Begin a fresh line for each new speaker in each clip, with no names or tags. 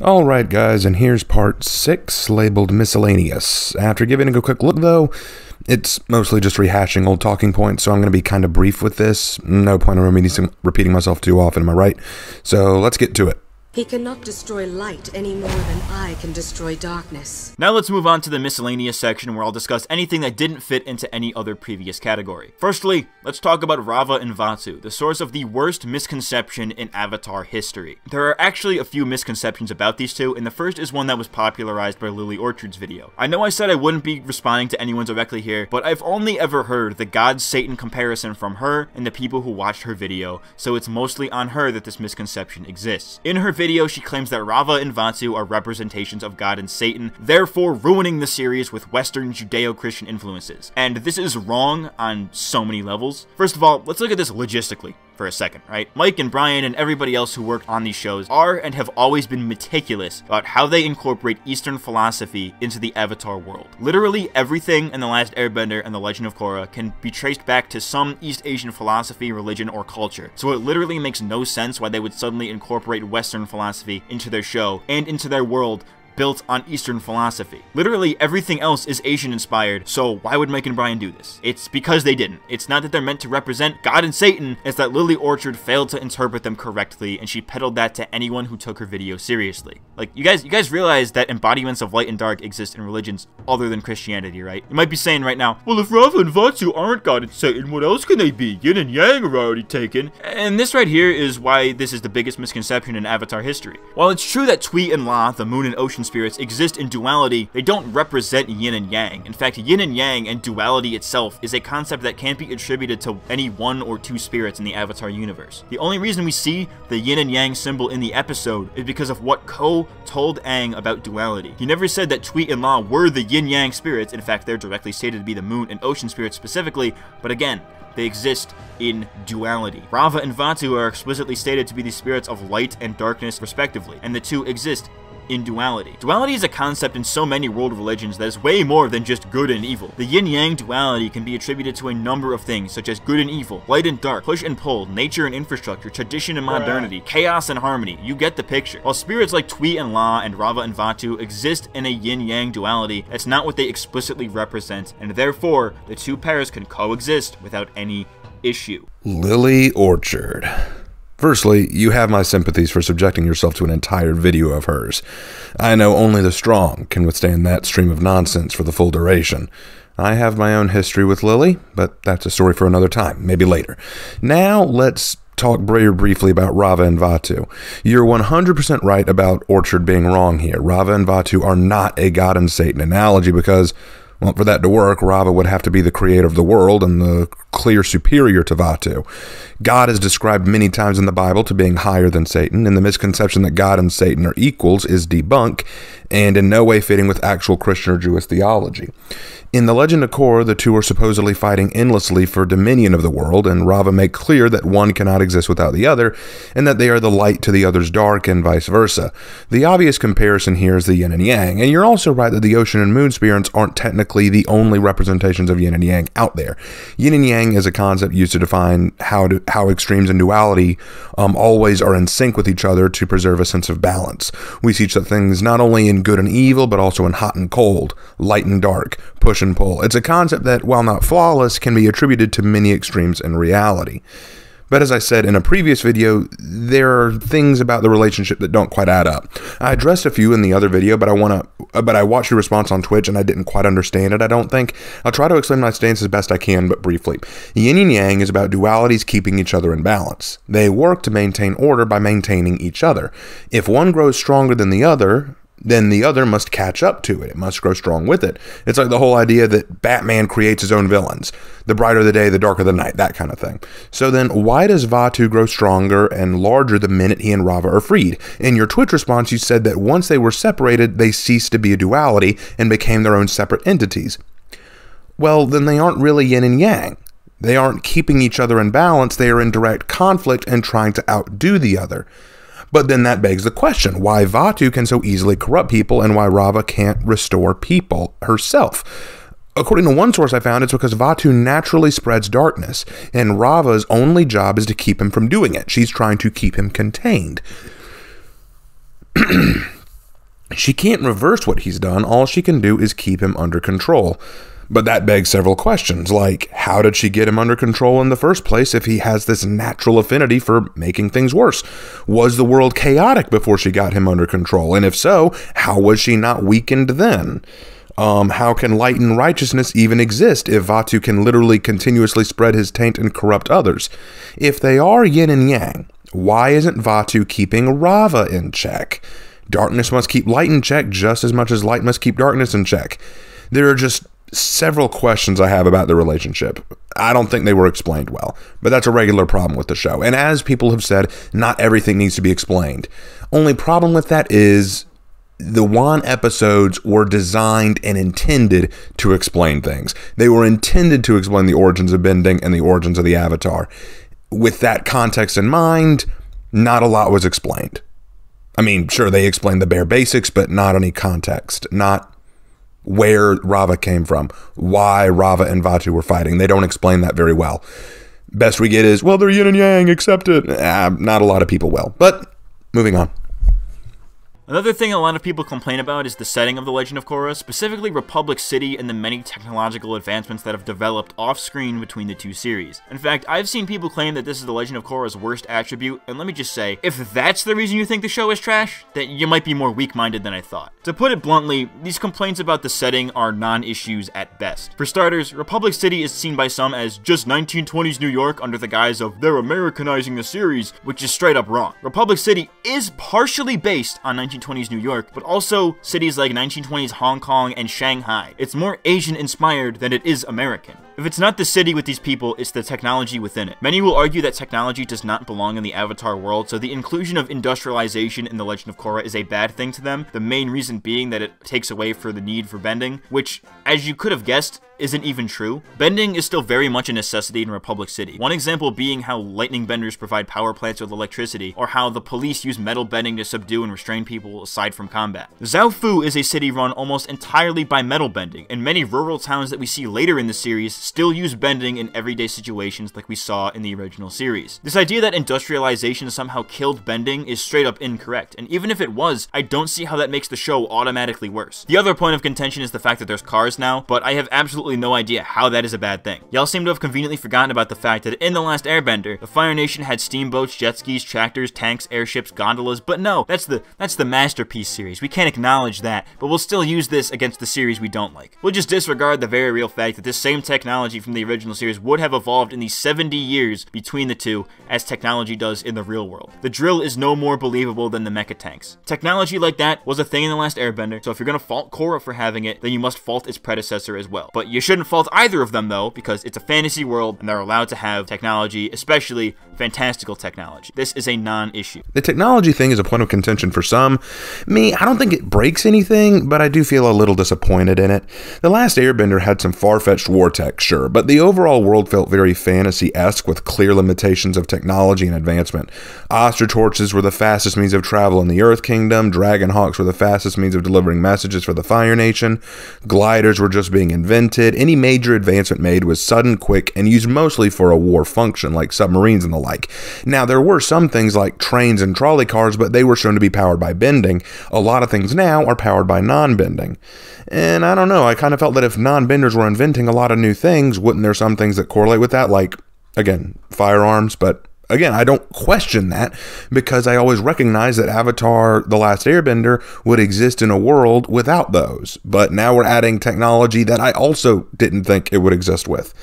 Alright guys, and here's part 6, labeled Miscellaneous. After giving a quick look though, it's mostly just rehashing old talking points, so I'm going to be kind of brief with this. No point in repeating myself too often, am I right? So let's get to it.
He cannot destroy light any more than I can destroy darkness.
Now let's move on to the miscellaneous section where I'll discuss anything that didn't fit into any other previous category. Firstly, let's talk about Raava and Vaatu, the source of the worst misconception in Avatar history. There are actually a few misconceptions about these two, and the first is one that was popularized by Lily Orchard's video. I know I said I wouldn't be responding to anyone directly here, but I've only ever heard the God-Satan comparison from her and the people who watched her video, so it's mostly on her that this misconception exists. In her video, she claims that Raava and Vaatu are representations of God and Satan, therefore ruining the series with Western Judeo-Christian influences. And this is wrong on so many levels. First of all, let's look at this logistically for a second, right? Mike and Brian and everybody else who worked on these shows are and have always been meticulous about how they incorporate Eastern philosophy into the Avatar world. Literally everything in The Last Airbender and The Legend of Korra can be traced back to some East Asian philosophy, religion, or culture. So it literally makes no sense why they would suddenly incorporate Western philosophy into their show and into their world built on Eastern philosophy. Literally everything else is Asian inspired, so why would Mike and Brian do this? It's because they didn't. It's not that they're meant to represent God and Satan, it's that Lily Orchard failed to interpret them correctly, and she peddled that to anyone who took her video seriously. Like, you guys realize that embodiments of light and dark exist in religions other than Christianity, right? You might be saying right now, well, if Raava and Vaatu aren't God and Satan, what else can they be? Yin and Yang are already taken. And this right here is why this is the biggest misconception in Avatar history. While it's true that Twee and La, the moon and ocean spirits, exist in duality, they don't represent yin and yang. In fact, yin and yang and duality itself is a concept that can't be attributed to any one or two spirits in the Avatar universe. The only reason we see the yin and yang symbol in the episode is because of what Ko told Aang about duality. He never said that Twee and La were the yin-yang spirits. In fact, they're directly stated to be the moon and ocean spirits specifically, but again, they exist in duality. Raava and Vaatu are explicitly stated to be the spirits of light and darkness respectively, and the two exist in duality. Duality is a concept in so many world religions that is way more than just good and evil. The yin-yang duality can be attributed to a number of things, such as good and evil, light and dark, push and pull, nature and infrastructure, tradition and modernity, chaos and harmony. You get the picture. While spirits like Twee and La and Raava and Vaatu exist in a yin-yang duality, that's not what they explicitly represent, and therefore, the two pairs can coexist without any issue.
Lily Orchard. Firstly, you have my sympathies for subjecting yourself to an entire video of hers. I know only the strong can withstand that stream of nonsense for the full duration. I have my own history with Lily, but that's a story for another time, maybe later. Now, let's talk very briefly about Raava and Vaatu. You're 100% right about Orchard being wrong here. Raava and Vaatu are not a God and Satan analogy because, well, for that to work, Raava would have to be the creator of the world and the clear superior to Vaatu. God is described many times in the Bible to being higher than Satan, and the misconception that God and Satan are equals is debunked and in no way fitting with actual Christian or Jewish theology. In The Legend of Korra, the two are supposedly fighting endlessly for dominion of the world, and Raava make clear that one cannot exist without the other, and that they are the light to the other's dark, and vice versa. The obvious comparison here is the yin and yang, and you're also right that the ocean and moon spirits aren't technically the only representations of yin and yang out there. Yin and yang is a concept used to define how extremes in duality always are in sync with each other to preserve a sense of balance. We see such things not only in good and evil, but also in hot and cold, light and dark, push and pull. It's a concept that, while not flawless, can be attributed to many extremes in reality. But as I said in a previous video, there are things about the relationship that don't quite add up. I addressed a few in the other video, but I watched your response on Twitch and I didn't quite understand it, I don't think. I'll try to explain my stance as best I can, but briefly. Yin and Yang is about dualities keeping each other in balance. They work to maintain order by maintaining each other. If one grows stronger than the other, then the other must catch up to it. It must grow strong with it. It's like the whole idea that Batman creates his own villains. The brighter the day, the darker the night, that kind of thing. So then, why does Vaatu grow stronger and larger the minute he and Raava are freed? In your Twitch response, you said that once they were separated, they ceased to be a duality and became their own separate entities. Well, then they aren't really yin and yang. They aren't keeping each other in balance. They are in direct conflict and trying to outdo the other. But then that begs the question, why Vaatu can so easily corrupt people and why Raava can't restore people herself. According to one source I found, it's because Vaatu naturally spreads darkness, and Raava's only job is to keep him from doing it. She's trying to keep him contained. She can't reverse what he's done. All she can do is keep him under control. But that begs several questions, like, how did she get him under control in the first place if he has this natural affinity for making things worse? Was the world chaotic before she got him under control? And if so, how was she not weakened then? How can light and righteousness even exist if Vaatu can literally continuously spread his taint and corrupt others? If they are yin and yang, why isn't Vaatu keeping Rava in check? Darkness must keep light in check just as much as light must keep darkness in check. There are just several questions I have about the relationship. I don't think they were explained well, but that's a regular problem with the show. And as people have said, not everything needs to be explained. Only problem with that is the Wan episodes were designed and intended to explain things. They were intended to explain the origins of bending and the origins of the Avatar. With that context in mind, not a lot was explained. I mean, sure, they explained the bare basics, but not any context. Not where Rava came from, why Rava and Vaatu were fighting. They don't explain that very well. Best we get is, well, they're yin and yang, accept it. Not a lot of people will. But moving on.
Another thing a lot of people complain about is the setting of The Legend of Korra, specifically Republic City and the many technological advancements that have developed off-screen between the two series. In fact, I've seen people claim that this is The Legend of Korra's worst attribute, and let me just say, if that's the reason you think the show is trash, then you might be more weak-minded than I thought. To put it bluntly, these complaints about the setting are non-issues at best. For starters, Republic City is seen by some as just 1920s New York under the guise of they're Americanizing the series, which is straight up wrong. Republic City is partially based on 1920s New York, but also cities like 1920s Hong Kong and Shanghai. It's more Asian inspired than it is American. If it's not the city with these people, it's the technology within it. Many will argue that technology does not belong in the Avatar world, so the inclusion of industrialization in The Legend of Korra is a bad thing to them, the main reason being that it takes away for the need for bending, which, as you could have guessed, isn't even true. Bending is still very much a necessity in Republic City. One example being how lightning benders provide power plants with electricity, or how the police use metal bending to subdue and restrain people aside from combat. Zaofu is a city run almost entirely by metal bending, and many rural towns that we see later in the series still use bending in everyday situations like we saw in the original series. This idea that industrialization somehow killed bending is straight up incorrect, and even if it was, I don't see how that makes the show automatically worse. The other point of contention is the fact that there's cars now, but I have absolutely no idea how that is a bad thing. Y'all seem to have conveniently forgotten about the fact that in The Last Airbender, the Fire Nation had steamboats, jet skis, tractors, tanks, airships, gondolas, but no, that's the Masterpiece series. We can't acknowledge that, but we'll still use this against the series we don't like. We'll just disregard the very real fact that this same technology from the original series would have evolved in the 70 years between the two as technology does in the real world. The drill is no more believable than the mecha tanks. Technology like that was a thing in The Last Airbender, so if you're gonna fault Korra for having it, then you must fault its predecessor as well. But you shouldn't fault either of them though, because it's a fantasy world and they're allowed to have technology, especially fantastical technology. This is a non-issue.
The technology thing is a point of contention for some. Me, I don't think it breaks anything, but I do feel a little disappointed in it. The Last Airbender had some far-fetched war tech, sure, but the overall world felt very fantasy-esque with clear limitations of technology and advancement. Ostrich torches were the fastest means of travel in the Earth Kingdom, Dragon Hawks were the fastest means of delivering messages for the Fire Nation, gliders were just being invented. Any major advancement made was sudden, quick, and used mostly for a war function, like submarines and the like. Now, there were some things like trains and trolley cars, but they were shown to be powered by bending. A lot of things now are powered by non-bending. And I don't know, I kind of felt that if non-benders were inventing a lot of new things, wouldn't there some things that correlate with that? Like, again, firearms, but again, I don't question that because I always recognize that Avatar: The Last Airbender would exist in a world without those. But now we're adding technology that I also didn't think it would exist with.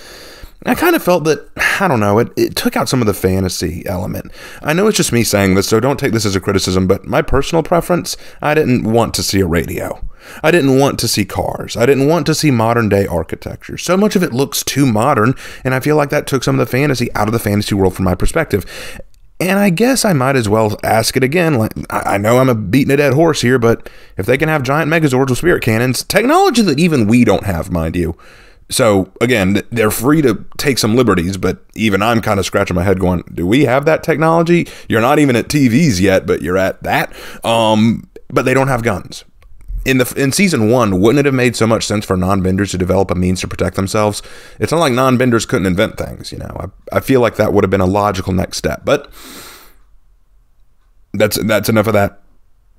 I kind of felt that, I don't know, it took out some of the fantasy element. I know it's just me saying this, so don't take this as a criticism, but my personal preference, I didn't want to see a radio. I didn't want to see cars. I didn't want to see modern day architecture. So much of it looks too modern, and I feel like that took some of the fantasy out of the fantasy world from my perspective. And I guess I might as well ask it again. Like, I know I'm a beating a dead horse here, but if they can have giant megazords with spirit cannons, technology that even we don't have, mind you. So, again, they're free to take some liberties, but even I'm kind of scratching my head going, do we have that technology? You're not even at TVs yet, but you're at that. But they don't have guns. In season 1, wouldn't it have made so much sense for non-benders to develop a means to protect themselves? It's not like non-benders couldn't invent things, you know. I feel like that would have been a logical next step, but that's enough of that.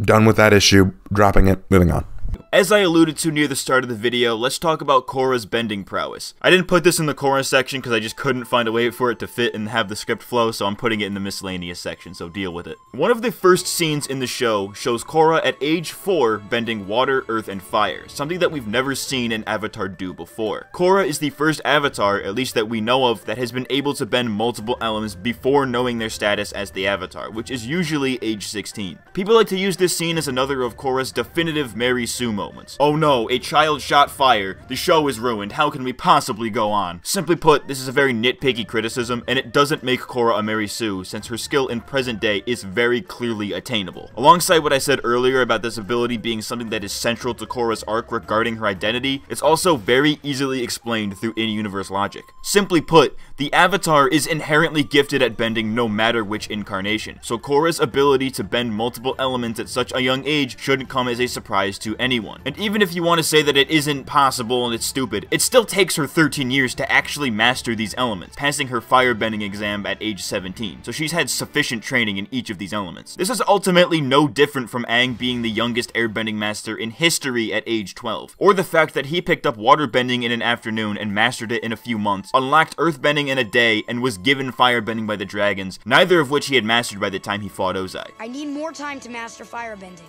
Done with that issue, dropping it, moving on.
As I alluded to near the start of the video, let's talk about Korra's bending prowess. I didn't put this in the Korra section because I just couldn't find a way for it to fit and have the script flow, so I'm putting it in the miscellaneous section, so deal with it. One of the first scenes in the show shows Korra at age 4 bending water, earth, and fire, something that we've never seen an avatar do before. Korra is the first avatar, at least that we know of, that has been able to bend multiple elements before knowing their status as the avatar, which is usually age 16. People like to use this scene as another of Korra's definitive Mary Sue moments. Oh no, a child shot fire, the show is ruined, how can we possibly go on? Simply put, this is a very nitpicky criticism, and it doesn't make Korra a Mary Sue, since her skill in present day is very clearly attainable. Alongside what I said earlier about this ability being something that is central to Korra's arc regarding her identity, it's also very easily explained through in-universe logic. Simply put, the Avatar is inherently gifted at bending no matter which incarnation, so Korra's ability to bend multiple elements at such a young age shouldn't come as a surprise to anyone. And even if you want to say that it isn't possible and it's stupid, it still takes her 13 years to actually master these elements, passing her firebending exam at age 17, so she's had sufficient training in each of these elements. This is ultimately no different from Aang being the youngest airbending master in history at age 12, or the fact that he picked up waterbending in an afternoon and mastered it in a few months, unlocked earthbending in a day, and was given firebending by the dragons, neither of which he had mastered by the time he fought Ozai.
I need more time to master firebending.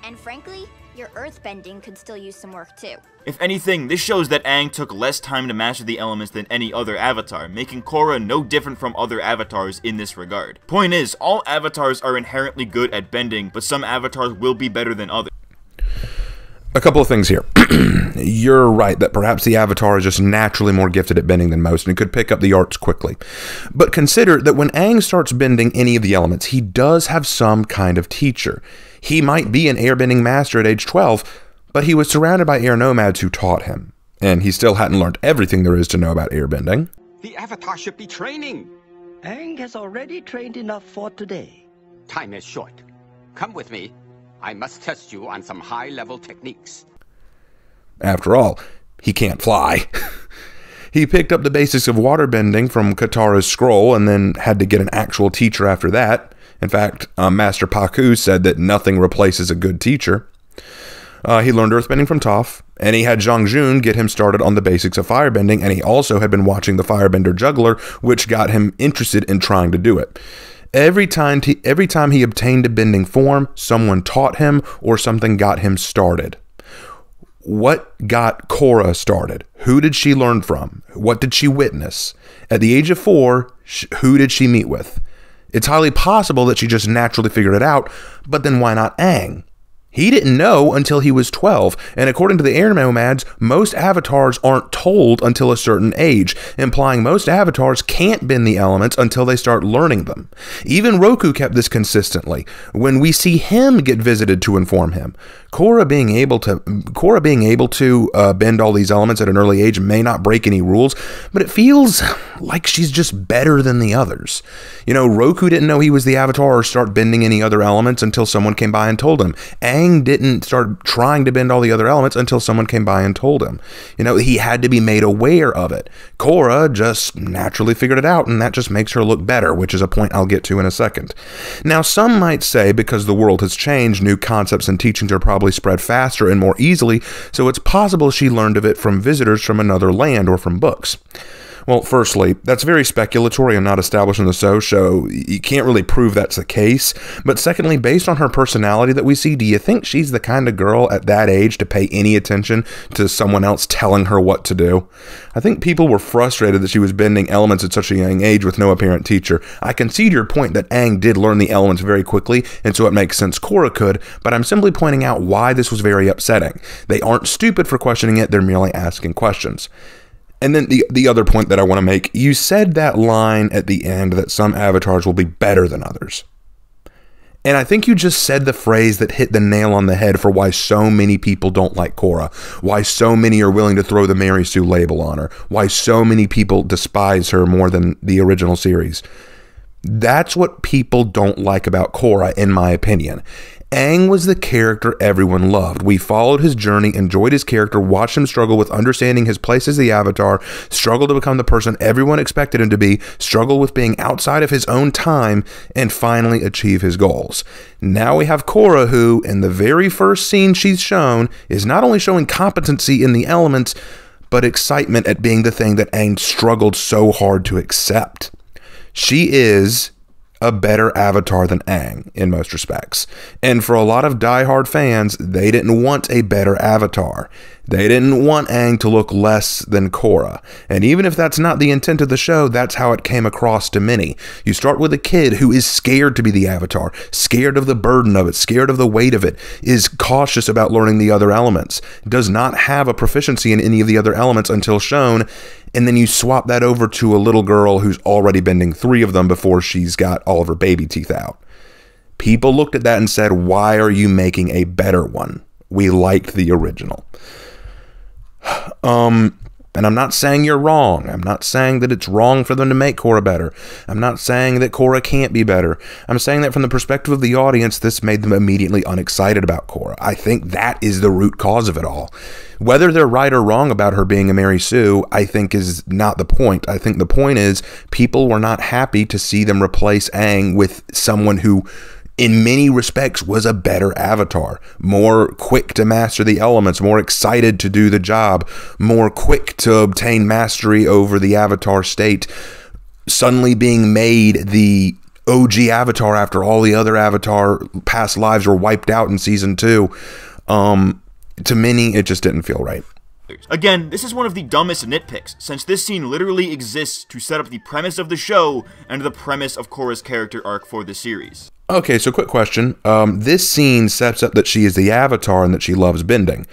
And frankly, your earthbending could still use some work too.
If anything, this shows that Aang took less time to master the elements than any other avatar, making Korra no different from other avatars in this regard. Point is, all avatars are inherently good at bending, but some avatars will be better than others.
A couple of things here. You're right that perhaps the Avatar is just naturally more gifted at bending than most and could pick up the arts quickly. But consider that when Aang starts bending any of the elements, he does have some kind of teacher. He might be an airbending master at age 12, but he was surrounded by air nomads who taught him. And he still hadn't learned everything there is to know about airbending.
The Avatar should be training.
Aang has already trained enough for today.
Time is short. Come with me. I must test you on some high-level techniques.
After all, he can't fly. He picked up the basics of waterbending from Katara's scroll and then had to get an actual teacher after that. In fact, Master Paku said that nothing replaces a good teacher. He learned earthbending from Toph, and he had Zhang Jun get him started on the basics of firebending, and he also had been watching the Firebender Juggler, which got him interested in trying to do it. Every time he obtained a bending form, someone taught him or something got him started. What got Korra started? Who did she learn from? What did she witness? At the age of 4, who did she meet with? It's highly possible that she just naturally figured it out, but then why not Aang? He didn't know until he was 12, and according to the air nomads, most avatars aren't told until a certain age, implying most avatars can't bend the elements until they start learning them. Even Roku kept this consistently, when we see him get visited to inform him. Korra being able to bend all these elements at an early age may not break any rules, but it feels like she's just better than the others. You know, Roku didn't know he was the avatar or start bending any other elements until someone came by and told him. Aang didn't start trying to bend all the other elements until someone came by and told him. You know, he had to be made aware of it. Korra just naturally figured it out, and that just makes her look better, which is a point I'll get to in a second. Now, some might say because the world has changed, new concepts and teachings are probably spread faster and more easily, so it's possible she learned of it from visitors from another land or from books. Well, firstly, that's very speculatory and not established in the show. You can't really prove that's the case. But secondly, based on her personality that we see, do you think she's the kind of girl at that age to pay any attention to someone else telling her what to do? I think people were frustrated that she was bending elements at such a young age with no apparent teacher. I concede your point that Aang did learn the elements very quickly, and so it makes sense Korra could, but I'm simply pointing out why this was very upsetting. They aren't stupid for questioning it, they're merely asking questions. And then the other point that I want to make, you said that line at the end that some avatars will be better than others. And I think you just said the phrase that hit the nail on the head for why so many people don't like Korra, why so many are willing to throw the Mary Sue label on her, why so many people despise her more than the original series. That's what people don't like about Korra, in my opinion. Aang was the character everyone loved. We followed his journey, enjoyed his character, watched him struggle with understanding his place as the Avatar, struggle to become the person everyone expected him to be, struggle with being outside of his own time, and finally achieve his goals. Now we have Korra, who, in the very first scene she's shown, is not only showing competency in the elements, but excitement at being the thing that Aang struggled so hard to accept. She is a better Avatar than Aang in most respects. And for a lot of diehard fans, they didn't want a better Avatar. They didn't want Aang to look less than Korra. And even if that's not the intent of the show, that's how it came across to many. You start with a kid who is scared to be the Avatar, scared of the burden of it, scared of the weight of it, is cautious about learning the other elements, does not have a proficiency in any of the other elements until shown, and then you swap that over to a little girl who's already bending 3 of them before she's got all of her baby teeth out. People looked at that and said, why are you making a better one? We liked the original. And I'm not saying you're wrong. I'm not saying that it's wrong for them to make Korra better. I'm not saying that Korra can't be better. I'm saying that from the perspective of the audience, this made them immediately unexcited about Korra. I think that is the root cause of it all. Whether they're right or wrong about her being a Mary Sue, I think is not the point. I think the point is people were not happy to see them replace Aang with someone who, in many respects, was a better Avatar, more quick to master the elements, more excited to do the job, more quick to obtain mastery over the Avatar state, suddenly being made the OG Avatar after all the other Avatar past lives were wiped out in season 2. To many, it just didn't feel right.
Again, this is one of the dumbest nitpicks, since this scene literally exists to set up the premise of the show and the premise of Korra's character arc for the series.
Okay, so quick question. This scene sets up that she is the Avatar and that she loves bending.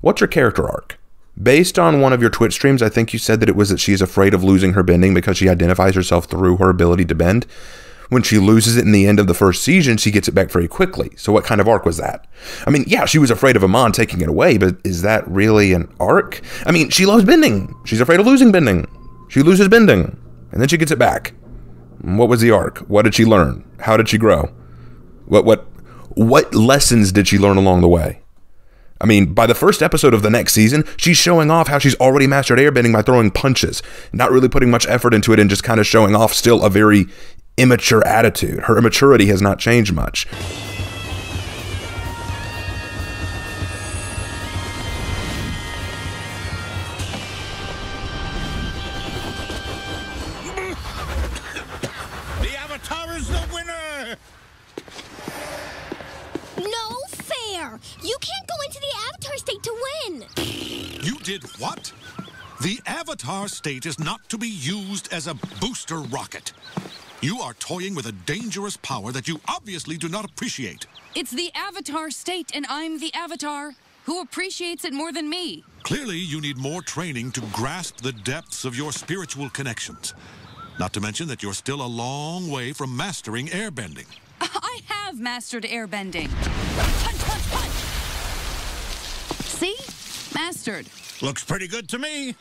What's her character arc? Based on one of your Twitch streams, I think you said that it was that she is afraid of losing her bending because she identifies herself through her ability to bend. When she loses it in the end of the first season, she gets it back very quickly. So what kind of arc was that? I mean, yeah, she was afraid of Amon taking it away, but is that really an arc? I mean, she loves bending. She's afraid of losing bending. She loses bending, and then she gets it back. What was the arc? What did she learn? How did she grow? What lessons did she learn along the way? I mean, by the first episode of the next season, she's showing off how she's already mastered airbending by throwing punches, not really putting much effort into it and just kind of showing off still a very immature attitude. Her immaturity has not changed much.
The Avatar is the winner!
No fair! You can't go into the Avatar state to win!
You did what? The Avatar state is not to be used as a booster rocket. You are toying with a dangerous power that you obviously do not appreciate.
It's the Avatar state, and I'm the Avatar. Who appreciates it more than me?
Clearly, you need more training to grasp the depths of your spiritual connections. Not to mention that you're still a long way from mastering airbending.
I have mastered airbending. Punch, punch, punch! See? Mastered.
Looks pretty good to me.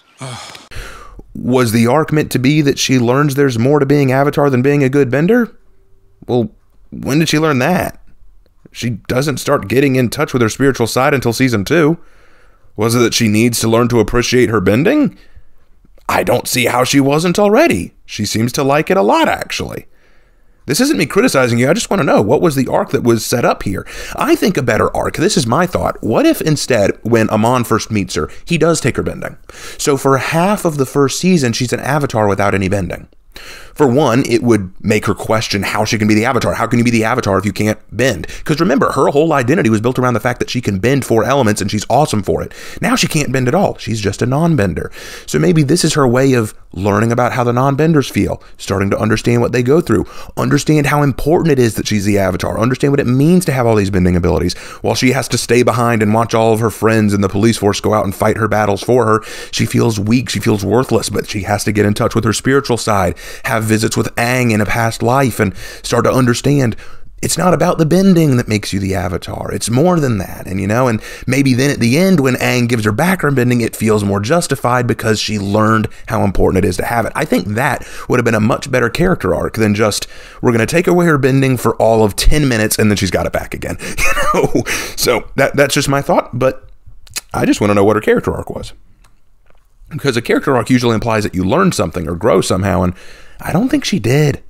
Was the arc meant to be that she learns there's more to being Avatar than being a good bender? Well, when did she learn that? She doesn't start getting in touch with her spiritual side until season 2. Was it that she needs to learn to appreciate her bending? I don't see how she wasn't already. She seems to like it a lot, actually. This isn't me criticizing you. I just want to know, what was the arc that was set up here? I think a better arc, this is my thought. What if instead, when Amon first meets her, he does take her bending? So for half of the first season, she's an Avatar without any bending. For one, it would make her question how she can be the Avatar. How can you be the Avatar if you can't bend? Because remember, her whole identity was built around the fact that she can bend 4 elements and she's awesome for it. Now she can't bend at all. She's just a non-bender. So maybe this is her way of learning about how the non-benders feel, starting to understand what they go through, understand how important it is that she's the Avatar, understand what it means to have all these bending abilities. While she has to stay behind and watch all of her friends in the police force go out and fight her battles for her, she feels weak, she feels worthless, but she has to get in touch with her spiritual side, have visits with Aang in a past life, and start to understand It's not about the bending that makes you the Avatar. It's more than that. And, and maybe then at the end when Aang gives her back her bending, it feels more justified because she learned how important it is to have it. I think that would have been a much better character arc than just, we're going to take away her bending for all of 10 minutes and then she's got it back again. So that's just my thought, but I just want to know what her character arc was. Because a character arc usually implies that you learn something or grow somehow, and I don't think she did.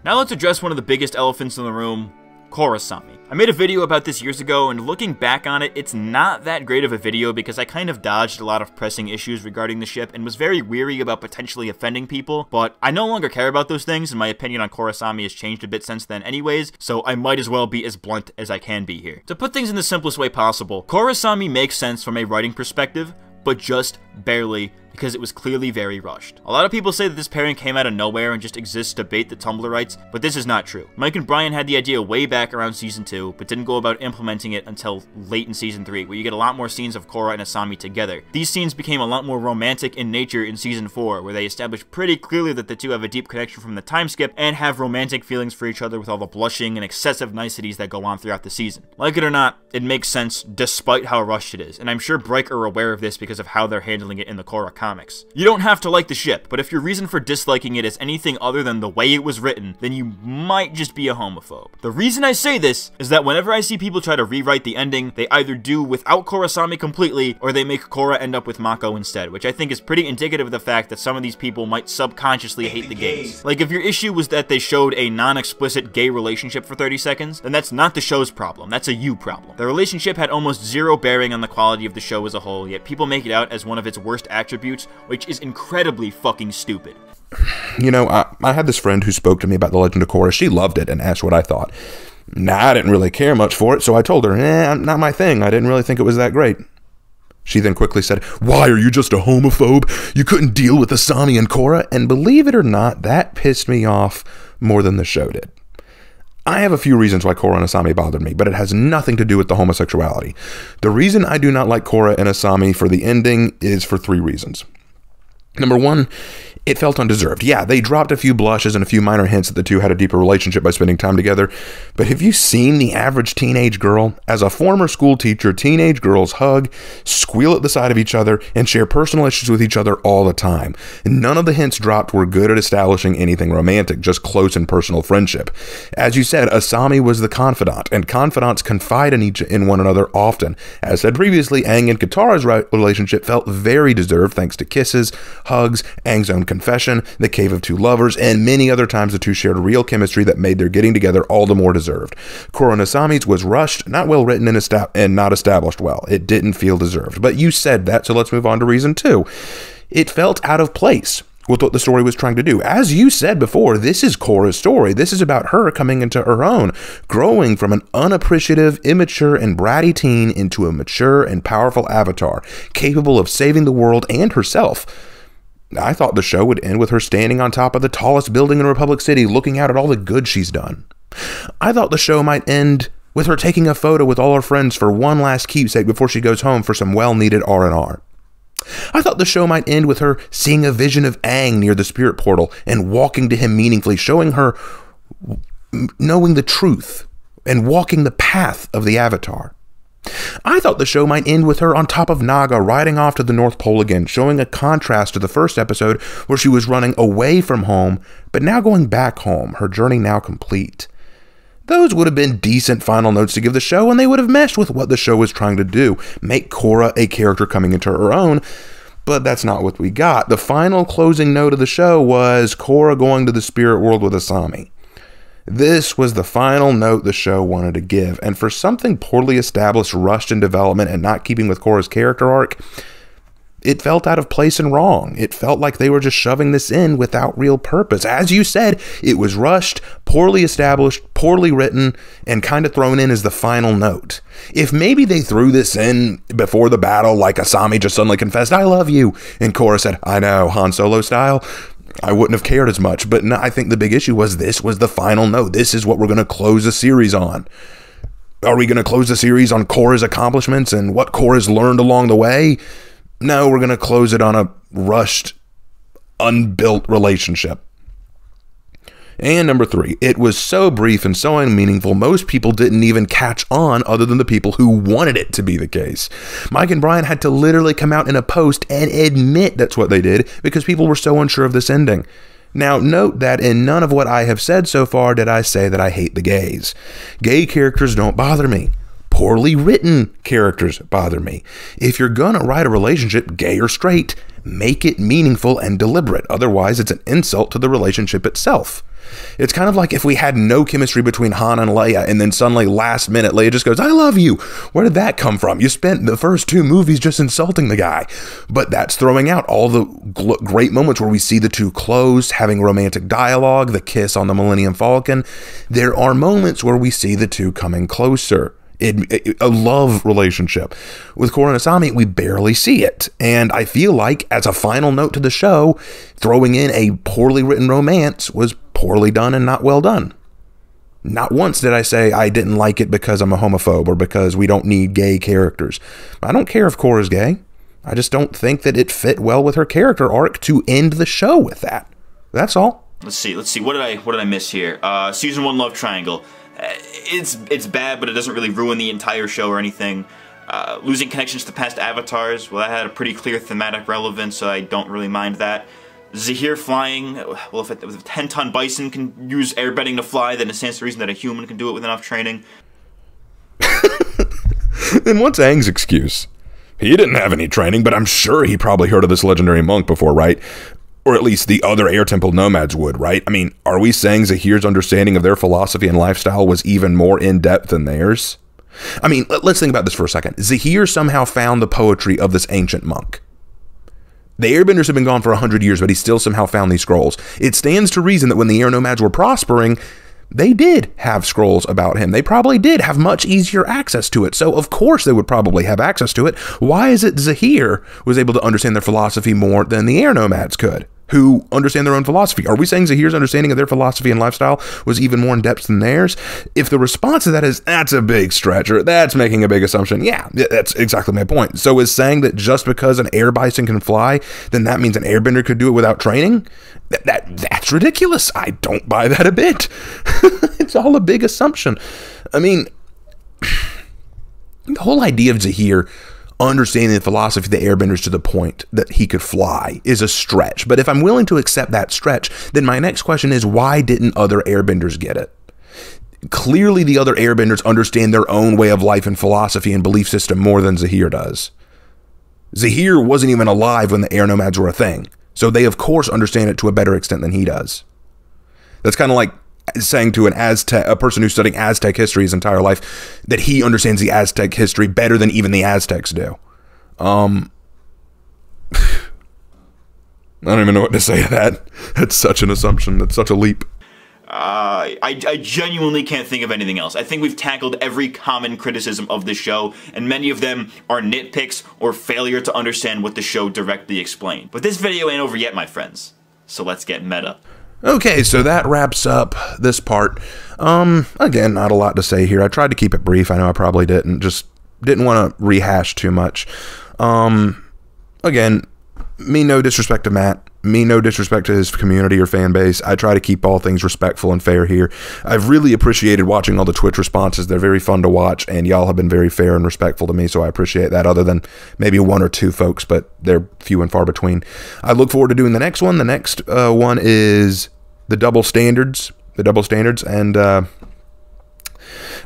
Now let's address one of the biggest elephants in the room, Korra-Sami. I made a video about this years ago, and looking back on it, it's not that great of a video because I kind of dodged a lot of pressing issues regarding the ship and was very weary about potentially offending people, but I no longer care about those things, and my opinion on Korra-Sami has changed a bit since then anyways, so I might as well be as blunt as I can be here. To put things in the simplest way possible, Korra-Sami makes sense from a writing perspective, but just barely, because it was clearly very rushed. A lot of people say that this pairing came out of nowhere and just exists to bait the Tumblrites, but this is not true. Mike and Brian had the idea way back around Season 2, but didn't go about implementing it until late in Season 3, where you get a lot more scenes of Korra and Asami together. These scenes became a lot more romantic in nature in Season 4, where they established pretty clearly that the two have a deep connection from the time skip and have romantic feelings for each other with all the blushing and excessive niceties that go on throughout the season. Like it or not, it makes sense despite how rushed it is, and I'm sure Bright are aware of this because of how they're handling it in the Korra comics. You don't have to like the ship, but if your reason for disliking it is anything other than the way it was written, then you might just be a homophobe. The reason I say this is that whenever I see people try to rewrite the ending, they either do without Korra-Sami completely, or they make Korra end up with Mako instead, which I think is pretty indicative of the fact that some of these people might subconsciously hate the gays. Like, if your issue was that they showed a non-explicit gay relationship for 30 seconds, then that's not the show's problem, that's a you problem. The relationship had almost zero bearing on the quality of the show as a whole, yet people make it out as one of its worst attributes, which is incredibly fucking stupid.
I had this friend who spoke to me about The Legend of Korra. She loved it and asked what I thought. I didn't really care much for it, so I told her, not my thing. I didn't really think it was that great. She then quickly said, "Why, are you just a homophobe? You couldn't deal with Asami and Korra?" And believe it or not, that pissed me off more than the show did. I have a few reasons why Korra and Asami bothered me, but it has nothing to do with the homosexuality. The reason I do not like Korra and Asami for the ending is for 3 reasons. Number 1, it felt undeserved. Yeah, they dropped a few blushes and a few minor hints that the two had a deeper relationship by spending time together, but have you seen the average teenage girl? As a former school teacher, teenage girls hug, squeal at the side of each other, and share personal issues with each other all the time. None of the hints dropped were good at establishing anything romantic, just close and personal friendship. As you said, Asami was the confidant, and confidants confide in one another often. As said previously, Aang and Katara's relationship felt very deserved thanks to kisses, hugs, Aang's own confession, the Cave of Two Lovers, and many other times the two shared real chemistry that made their getting together all the more deserved. Korra and Asami's was rushed, not well written, and not established well. It didn't feel deserved. But you said that, so let's move on to reason 2. It felt out of place with what the story was trying to do. As you said before, this is Korra's story. This is about her coming into her own, growing from an unappreciative, immature, and bratty teen into a mature and powerful avatar, capable of saving the world and herself. I thought the show would end with her standing on top of the tallest building in Republic City, looking out at all the good she's done. I thought the show might end with her taking a photo with all her friends for one last keepsake before she goes home for some well-needed R&R. I thought the show might end with her seeing a vision of Aang near the spirit portal and walking to him meaningfully, showing her knowing the truth and walking the path of the Avatar. I thought the show might end with her on top of Naga riding off to the North Pole again, showing a contrast to the first episode where she was running away from home, but now going back home, her journey now complete. Those would have been decent final notes to give the show, and they would have meshed with what the show was trying to do, make Korra a character coming into her own, but that's not what we got. The final closing note of the show was Korra going to the spirit world with Asami. This was the final note the show wanted to give, and for something poorly established, rushed in development, and not keeping with Korra's character arc, it felt out of place and wrong. It felt like they were just shoving this in without real purpose. As you said, it was rushed, poorly established, poorly written, and kind of thrown in as the final note. If maybe they threw this in before the battle, like Asami just suddenly confessed, "I love you," and Korra said, "I know," Han Solo style, I wouldn't have cared as much. But no, I think the big issue was this was the final note. This is what we're going to close the series on. Are we going to close the series on Korra's accomplishments and what Korra's learned along the way? No, we're going to close it on a rushed, unbuilt relationship. And number 3, it was so brief and so unmeaningful, most people didn't even catch on other than the people who wanted it to be the case. Mike and Brian had to literally come out in a post and admit that's what they did because people were so unsure of this ending. Now, note that in none of what I have said so far did I say that I hate the gays. Gay characters don't bother me. Poorly written characters bother me. If you're gonna write a relationship, gay or straight, make it meaningful and deliberate. Otherwise, it's an insult to the relationship itself. It's kind of like if we had no chemistry between Han and Leia, and then suddenly last minute Leia just goes, "I love you." Where did that come from? You spent the first 2 movies just insulting the guy. But that's throwing out all the great moments where we see the two close, having romantic dialogue, the kiss on the Millennium Falcon. There are moments where we see the two coming closer. A love relationship. With Korra and Asami, we barely see it. And I feel like, as a final note to the show, throwing in a poorly written romance was poorly done and not well done. Not once did I say I didn't like it because I'm a homophobe or because we don't need gay characters. I don't care if Korra's gay. I just don't think that it fit well with her character arc to end the show with that. That's all.
Let's see. What did I miss here? Season 1 love triangle. It's bad, but it doesn't really ruin the entire show or anything. Losing connections to past avatars, well, that had a pretty clear thematic relevance, so I don't really mind that. Zahir flying, well, if a 10-ton bison can use airbending to fly, then it stands to reason that a human can do it with enough training.
And what's Aang's excuse? He didn't have any training, but I'm sure he probably heard of this legendary monk before, right? Or at least the other Air Temple nomads would, right? I mean, are we saying Zahir's understanding of their philosophy and lifestyle was even more in-depth than theirs? I mean, let's think about this for a second. Zahir somehow found the poetry of this ancient monk. The Airbenders have been gone for 100 years, but he still somehow found these scrolls. It stands to reason that when the Air Nomads were prospering, they did have scrolls about him. They probably did have much easier access to it. So, of course, they would probably have access to it. Why is it Zahir was able to understand their philosophy more than the Air Nomads could, who understand their own philosophy? Are we saying Zahir's understanding of their philosophy and lifestyle was even more in depth than theirs? If the response to that is, that's a big stretch, or that's making a big assumption, yeah, that's exactly my point. So is saying that just because an air bison can fly, then that means an airbender could do it without training? That's ridiculous. I don't buy that a bit. It's all a big assumption. I mean, the whole idea of Zahir understanding the philosophy of the airbenders to the point that he could fly is a stretch. But if I'm willing to accept that stretch, then my next question is, why didn't other airbenders get it? Clearly, the other airbenders understand their own way of life and philosophy and belief system more than Zahir does. Zahir wasn't even alive when the air nomads were a thing. So they, of course, understand it to a better extent than he does. That's kind of like saying to a person who's studying Aztec history his entire life that he understands the Aztec history better than even the Aztecs do. I don't even know what to say to that. That's such an assumption. That's such a leap.
I genuinely can't think of anything else. I think we've tackled every common criticism of the show, and many of them are nitpicks or failure to understand what the show directly explained. But this video ain't over yet, my friends. So let's get meta.
Okay, so that wraps up this part. Again, not a lot to say here. I tried to keep it brief. I know I probably didn't. Just didn't want to rehash too much. Again, me no disrespect to Matt. Me no disrespect to his community or fan base. I try to keep all things respectful and fair here. I've really appreciated watching all the Twitch responses. They're very fun to watch, and y'all have been very fair and respectful to me, so I appreciate that, other than maybe 1 or 2 folks, but they're few and far between. I look forward to doing the next one. The next one is the double standards. And I'll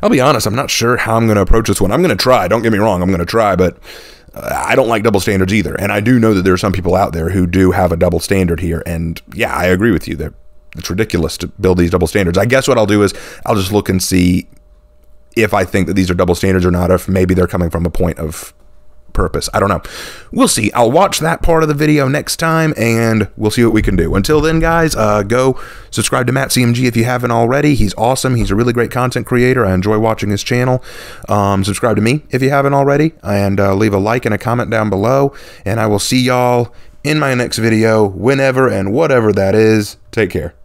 be honest, I'm not sure how I'm going to approach this one. I'm going to try. Don't get me wrong. I'm going to try, but I don't like double standards either. And I do know that there are some people out there who do have a double standard here. And yeah, I agree with you. It's ridiculous to build these double standards. I guess what I'll do is I'll just look and see if I think that these are double standards or not, if maybe they're coming from a point of purpose. I don't know. We'll see. I'll watch that part of the video next time, and we'll see what we can do. Until then, guys, go subscribe to Matt CMG if you haven't already. He's awesome. He's a really great content creator. I enjoy watching his channel. Subscribe to me if you haven't already, and leave a like and a comment down below, and I will see y'all in my next video, whenever and whatever that is. Take care.